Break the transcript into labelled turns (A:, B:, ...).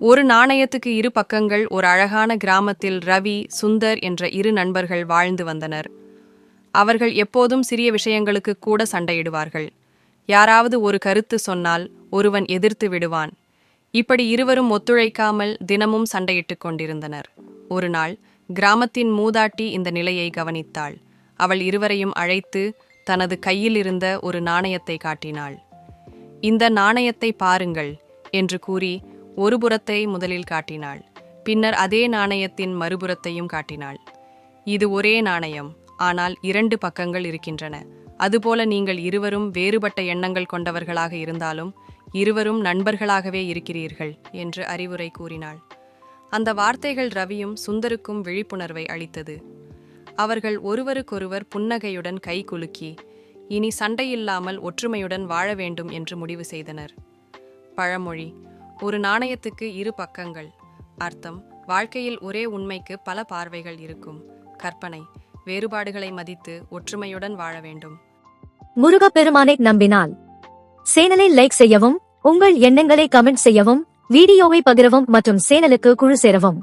A: ஒரு நாணயத்துக்கு இரு பக்கங்கள். ஒரு அழகான கிராமத்தில் ரவி, சுந்தர் என்ற இரு நண்பர்கள் வாழ்ந்து வந்தனர். அவர்கள் எப்போதும் சிறிய விஷயங்களுக்கு கூட சண்டையிடுவார்கள். யாராவது ஒரு கருத்து சொன்னால் ஒருவன் எதிர்த்து விடுவான். இப்படி இருவரும் ஒத்துழைக்காமல் தினமும் சண்டையிட்டுக் கொண்டிருந்தனர். ஒரு நாள் கிராமத்தின் மூதாட்டி இந்த நிலையை கவனித்தாள். அவள் இருவரையும் அழைத்து தனது கையில் இருந்த ஒரு நாணயத்தை காட்டினாள். இந்த நாணயத்தை பாருங்கள் என்று கூறி ஒரு புறத்தை முதலில் காட்டினாள். பின்னர் அதே நாணயத்தின் மறுபுறத்தையும் காட்டினாள். இது ஒரே நாணயம், ஆனால் இரண்டு பக்கங்கள் இருக்கின்றன. அதுபோல நீங்கள் இருவரும் வேறுபட்ட எண்ணங்கள் கொண்டவர்களாக இருந்தாலும் இருவரும் நண்பர்களாகவே இருக்கிறீர்கள் என்று அறிவுரை கூறினாள். அந்த வார்த்தைகள் ரவியும் சுந்தருக்கும் விழிப்புணர்வை அளித்தது. அவர்கள் ஒருவருக்கொருவர் புன்னகையுடன் கை குலுக்கி இனி சண்டையில்லாமல் ஒற்றுமையுடன் வாழ வேண்டும் என்று முடிவு செய்தனர். பழமொழி: ஒரு நாணயத்துக்கு இரு பக்கங்கள். அர்த்தம்: வாழ்க்கையில் ஒரே உண்மைக்கு பல பார்வைகள் இருக்கும். கற்பனை: வேறுபாடுகளை மதித்து ஒற்றுமையுடன் வாழ வேண்டும்.
B: முருகப்பெருமானை நம்பினால் சேனலை லைக் செய்யவும், உங்கள் எண்ணங்களை கமெண்ட் செய்யவும், வீடியோவை பகிரவும் மற்றும் சேனலுக்கு குழு சேரவும்.